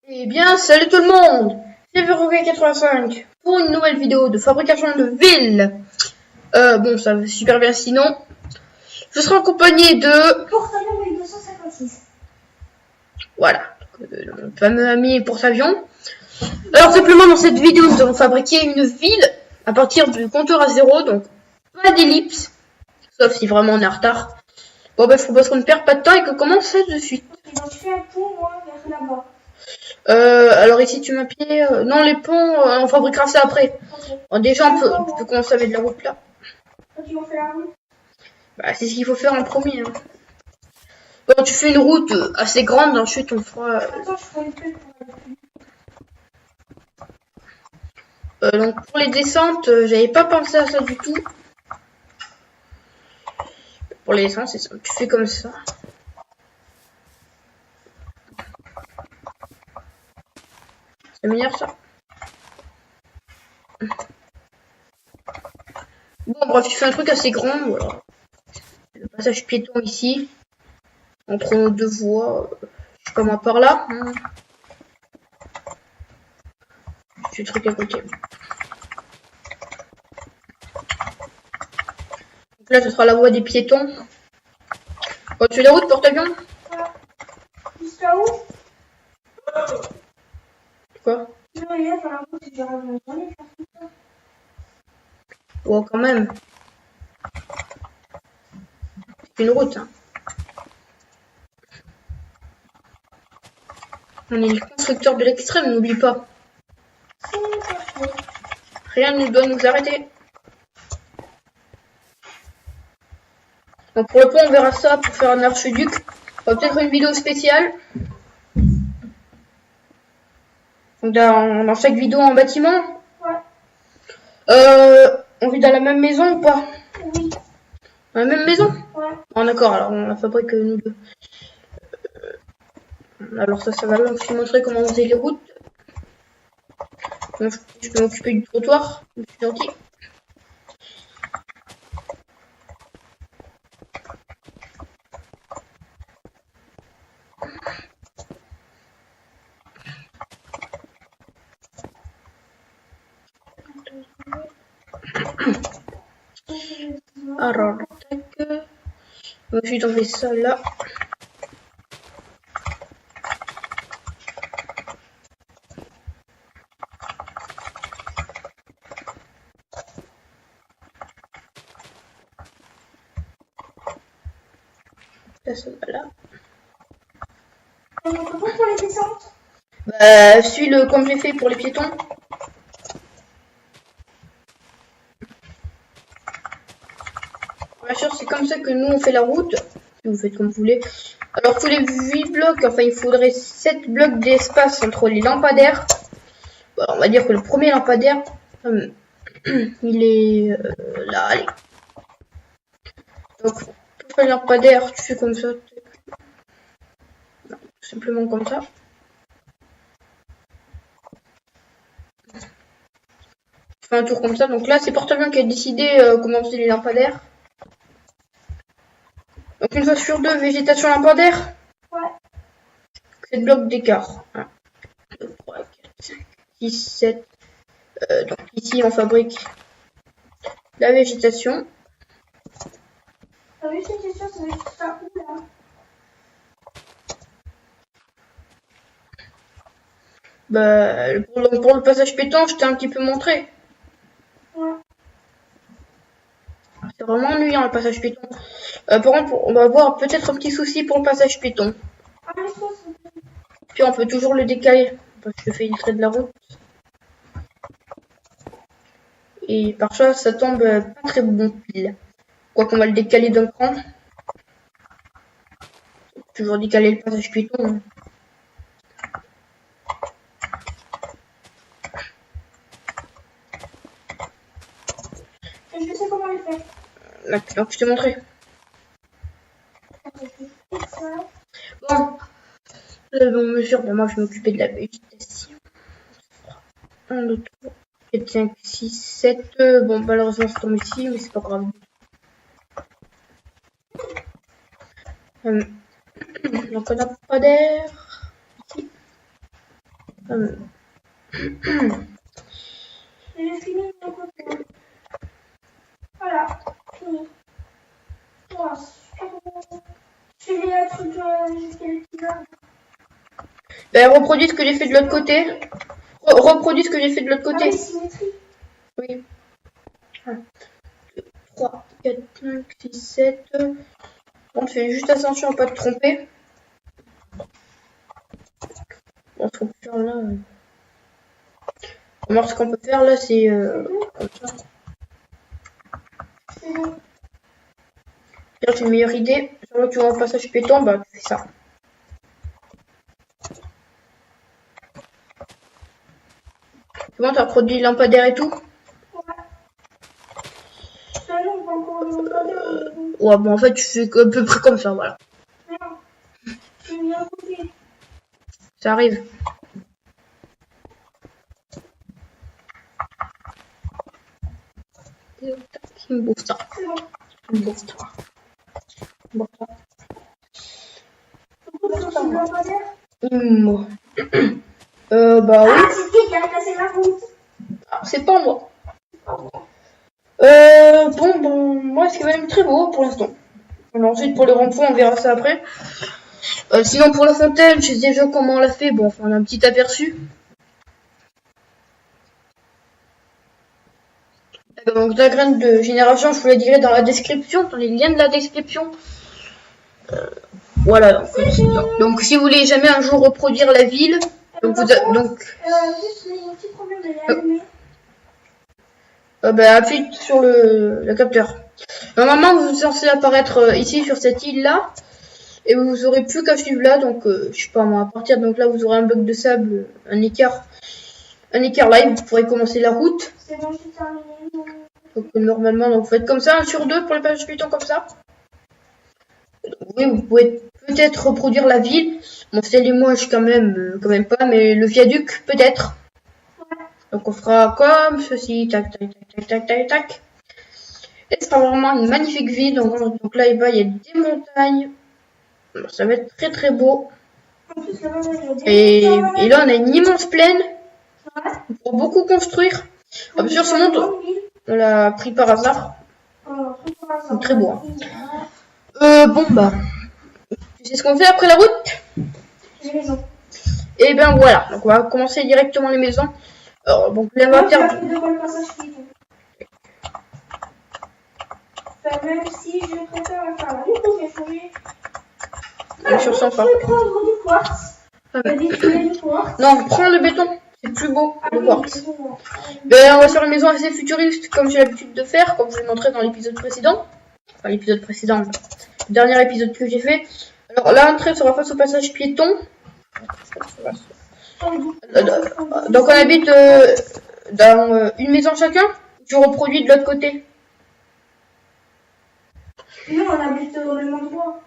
Eh bien, salut tout le monde, c'est Verrouguet85 pour une nouvelle vidéo de fabrication de villes. Bon, ça va super bien sinon. Je serai accompagné de... Porte-avions 1256. Voilà, mon fameux ami Porte-Avions. Alors simplement dans cette vidéo, nous allons fabriquer une ville à partir du compteur à 0, donc pas d'ellipse, sauf si vraiment on est en retard. Bon ben, je propose qu'on ne perd pas de temps et qu'on commence de suite. Ok, donc je fais un pont, moi, vers là-bas. Alors ici tu m'as pied. Non, les ponts, on fabriquera ça après. Ok. Bon, déjà, on peut commencer à mettre de la route là. Quand tu m'en fais la route. Bah, c'est ce qu'il faut faire en premier. Hein. Bon, tu fais une route assez grande, ensuite on fera. Attends, je prends une pelle pour aller plus vite. Donc pour les descentes, j'avais pas pensé à ça du tout. Pour les descentes, c'est ça. Tu fais comme ça. C'est meilleur ça. Bon, bref, tu fais un truc assez grand. Voilà. Le passage piéton ici. Entre nos deux voies. Je sais pas moi par là. Je fais le truc à côté. Donc là, ce sera la voie des piétons. Bon, tu fais la route, Porte-Avions? Voilà. Jusqu'à où? Quoi? Non, il y a faire la route, je vais revenir faire tout ça. Bon, quand même. C'est une route. Hein. On est le constructeur de l'extrême, n'oublie pas. C'est parfait. Rien ne doit nous arrêter. Donc pour le pont, on verra ça pour faire un archiduc. Peut-être une vidéo spéciale. Donc dans chaque vidéo en bâtiment. Ouais. On vit dans la même maison ou pas? Oui. Dans la même maison? Ouais. Oh, d'accord, alors on la fabrique nous deux. Alors ça va bien, je vais montrer comment on faisait les routes. Donc, je peux m'occuper du trottoir. Je suis gentil. Alors, tac. Ensuite, on fait ça là. Ça va là. On peut pas pour les descentes? Bah, suis-le comme j'ai fait pour les piétons. Bien sûr, c'est comme ça que nous on fait la route. Vous faites comme vous voulez. Alors, tous les 8 blocs, enfin, il faudrait 7 blocs d'espace entre les lampadaires. Bon, on va dire que le premier lampadaire, il est là, allez. Donc, pour faire le lampadaire, tu fais comme ça. Non, tout simplement comme ça. Tu fais un tour comme ça. Donc là, c'est Porte-Avions qui a décidé comment faisaient les lampadaires. Donc une fois sur deux, végétation lampadaire. Ouais. 7 blocs d'écart. 1, 2, 3, 4, 5, 6, 7. Donc ici, on fabrique la végétation. T'as vu cette question, ça veut dire ça où là? Bah, pour le passage piéton, je t'ai un petit peu montré. Ouais. C'est vraiment ennuyant le passage piéton. Par contre, on va avoir peut-être un petit souci pour le passage piéton. Ah, mais ça, c'est... Puis on peut toujours le décaler. Parce que je fais le trait de la route. Et parfois, ça tombe pas très bon pile. Quoi qu'on va le décaler d'un cran. Toujours décaler le passage piéton. Je sais comment les faire. Là, je t'ai montré. Bon. Bon, mesure, ben moi je vais m'occuper de la végétation. 1, 2, 3, 4, 5, 6, 7. Bon, malheureusement, c'est tombé ici, mais c'est pas grave. Donc, on n'a pas d'air. Ici. J'ai fini mon côté. Voilà, fini. Voilà, je fais les trucs, j'ai fait les petits arbres. Ben, reproduis ce que j'ai fait de l'autre côté. Reproduis ce que j'ai fait de l'autre Ah côté. oui, symétrie. Oui. 1, 2, 3, 4, 5, 6, 7. On fait juste attention à pas te tromper. Bon, ce qu'on peut faire là. Alors, ce qu'on peut faire là, c'est comme ça. C'est bon. Là, j'ai une meilleure idée. Là, tu vois un passage pétant, bah, tu fais ça. C'est bon, t'as produit lampadaire et tout? Ouais. Ça, non, on va encore le lampadaire. Ouais, bon, en fait, tu fais à peu près comme ça, voilà. Non, j'ai mis un côté. Ça arrive. Il me bouffe ça. C'est bon. Il me bouffe ça. Il me bouffe ça. Pourquoi tu as le lampadaire? Bah oui. Ah, c'est qui a cassé la route? Ah, c'est pas moi. Bon, moi, c'est quand même très beau pour l'instant. Alors, ensuite, pour les ronds-points, on verra ça après. Sinon, pour la fontaine, je sais déjà comment on l'a fait. Bon, enfin, on a un petit aperçu. Donc, la graine de génération, je vous la dirai dans la description, dans les liens de la description. Voilà. Donc, si vous voulez jamais un jour reproduire la ville, donc juste, il y a un petit problème de l'allumer. bah, appuie sur le capteur. Normalement, vous êtes censé apparaître ici sur cette île-là. Et vous aurez plus qu'à suivre là. Donc, je sais pas moi, à partir donc là, vous aurez un bloc de sable, un écart là, vous pourrez commencer la route. C'est bon, j'ai terminé. Donc, normalement, donc, vous faites comme ça, 1 sur 2 pour les passages piétons comme ça. Donc, oui, vous pouvez peut-être reproduire la ville. Bon, celle et moi, je quand même pas, mais le viaduc, peut-être. Donc, on fera comme ceci, tac, tac, tac, tac, tac, tac. Et ce sera vraiment une magnifique ville. Donc là, il y a des montagnes. Alors, ça va être très très beau. En plus, là-bas, il y a des Et là, on a une immense plaine pour beaucoup construire. Bien sûr, ce monde, on l'a pris par hasard. C'est très beau. Bon, bah, tu sais ce qu'on fait après la route? Les maisons. Et ben voilà, donc on va commencer directement les maisons. Alors, donc là, on va faire... Même si je préfère la faire là. Du coup, je vais changer. Bien sûr, sans pas. Je vais prendre du quartz. Du quartz. Non, prends le béton. C'est plus beau, Ah, le oui, quartz. bon. Ben, on va faire une maison assez futuriste, comme j'ai l'habitude de faire, comme je vous l'ai montré dans l'épisode précédent. Enfin, l'épisode précédent, le dernier épisode que j'ai fait. Alors, l'entrée sera face au passage piéton. Donc, on habite dans une maison chacun. Tu reproduis de l'autre côté. Non, on habite au même endroit.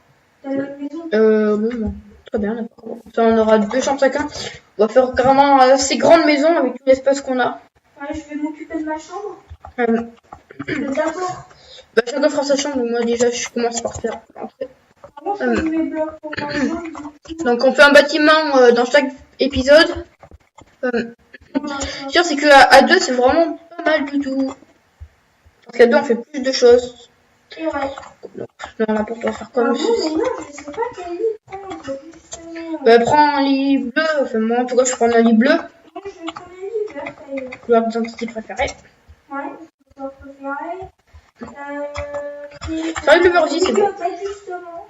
Dans la même maison. Bon, très bien, d'accord. Ça, on aura 2 chambres chacun. On va faire carrément assez grande maison avec tout l'espace qu'on a. Ouais, je vais m'occuper de ma chambre. D'abord. Bah, chacun fera sa chambre, donc moi déjà je commence par faire l'entrée. Donc on fait un bâtiment dans chaque épisode. Sûr, c'est que à 2 c'est vraiment pas mal du tout. Parce qu'à 2 on fait plus de choses. Et ouais. Donc là pour toi faire comme mais non, je sais pas quel lit prendre. Bah prends un lit bleu, enfin moi en tout cas je prends un lit bleu. Moi je vais prendre un lit vert. Couleur d'identité préférée. Ouais, couleur préférée. C'est vrai que le verdi c'est bon. Justement.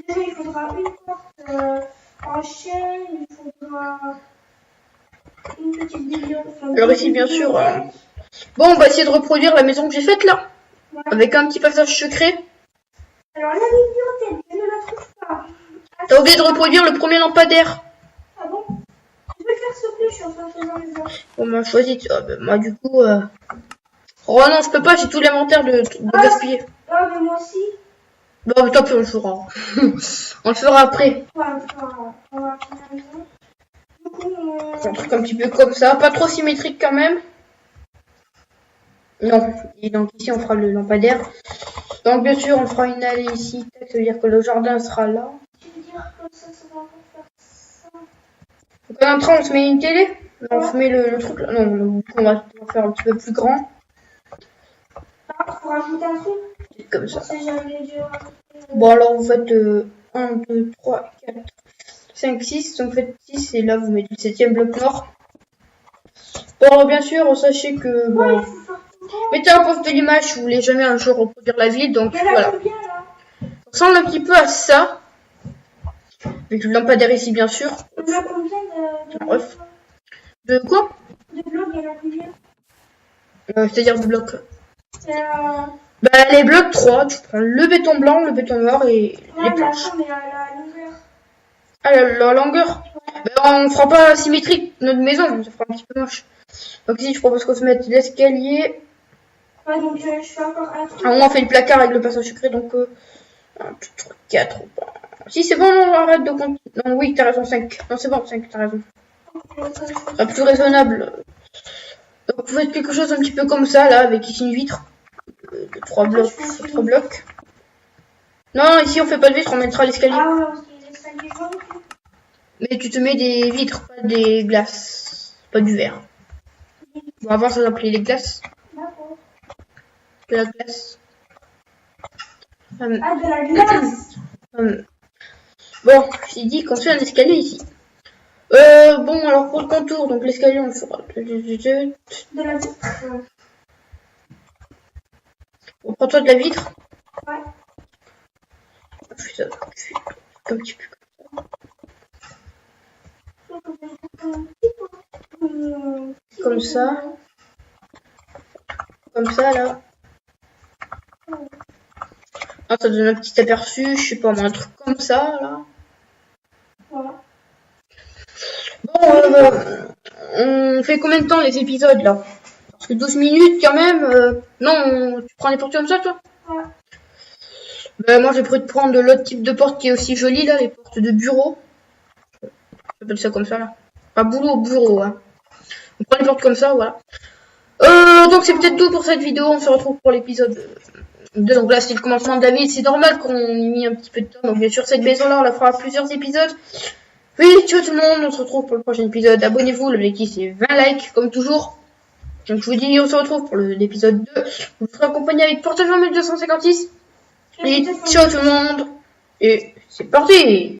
Déjà il faudra une porte en chaîne, il faudra une petite bibliothèque. Alors ici bien sûr. Bon, on va essayer de reproduire la maison que j'ai faite là. Ouais. Avec un petit passage secret. Alors la bibliothèque, je ne la trouve pas. T'as oublié de reproduire le premier lampadaire. Ah bon? Je vais faire ce que je suis en train de faire les autres. On m'a choisi. Moi du coup. Oh non, je peux pas, j'ai tout l'inventaire de gaspiller. Ah, mais moi aussi. Bon, tant pis, on le fera. On le fera après. Ouais, on va faire la maison. Du coup, un truc un petit peu comme ça, pas trop symétrique quand même. Non, et donc ici on fera le lampadaire. Donc bien sûr on fera une allée ici, ça veut dire que le jardin sera là. Tu veux dire que ça va encore faire ça? Donc en entrant, on se met une télé. On se met le truc là. Non, on va faire un petit peu plus grand. Ah, pour rajouter un truc. Comme ça. Si j'avais dû rajouter... Bon, alors vous faites 1, 2, 3, 4, 5, 6. Donc vous faites 6 et là vous mettez le 7e bloc noir. Bon, alors, bien sûr, sachez que. Bon, Ouais, il faut faire tout ça. mettez un poste de l'image si vous voulez jamais un jour reproduire la ville. Donc Il y en a voilà. combien là? Ça ressemble un petit peu à ça. Avec le lampadaire ici, bien sûr. Il y en a combien Bref. De quoi? de blocs? Il y en a combien? C'est-à-dire de blocs. Ouais, Bah, les blocs 3, tu prends le béton blanc, le béton noir et les mais planches. attends, mais à la longueur. Ah, la longueur. Bah, on fera pas symétrique notre maison, ça fera un petit peu moche. Donc ici, je propose qu'on se mette l'escalier. Ouais, donc je fais encore un truc. Ah, on fait le placard avec le passage secret, donc 1, 2, 3, 4. Si c'est bon, non, arrête de compter. Non, oui, t'as raison, 5. Non, c'est bon, 5, t'as raison. Ce sera plus raisonnable. Donc vous faites quelque chose un petit peu comme ça, là, avec ici une vitre. 3 blocs. 3 blocs. Non, ici on fait pas de vitre, on mettra l'escalier. Ah ouais, parce qu'il est 5 jaune. Mais tu te mets des vitres, pas des glaces. Pas du verre. Bon, avant ça s'appelait les glaces. D'accord. De la glace. Ah, de la glace. Bon, j'ai dit qu'on fait un escalier ici. Bon, alors pour le contour, donc l'escalier on le fera. De la vitre. On prend toi de la vitre. Ouais. Fais ça. Fais un petit peu. Comme ça. Comme ça, là. Ah, ça donne un petit aperçu, je sais pas moi, un truc comme ça, là. Voilà. Bon, on fait combien de temps les épisodes, là? Parce que 12 minutes, quand même. Non, tu prends les portes comme ça, toi? Ouais. Ben, moi, j'ai prévu de prendre l'autre type de porte qui est aussi jolie, là, les portes de bureau. J'appelle ça comme ça, là. Pas boulot, bureau, hein. On prend les portes comme ça, voilà. Donc c'est peut-être tout pour cette vidéo. On se retrouve pour l'épisode 2. Donc là, c'est le commencement de la ville. C'est normal qu'on ait mis un petit peu de temps. Donc bien sûr, cette maison-là, on la fera plusieurs épisodes. Oui, ciao tout le monde. On se retrouve pour le prochain épisode. Abonnez-vous. L'objectif, c'est 20 likes, comme toujours. Donc je vous dis, on se retrouve pour l'épisode 2. Vous serez accompagné avec Portage 1256. Et ciao tout le monde. Et c'est parti.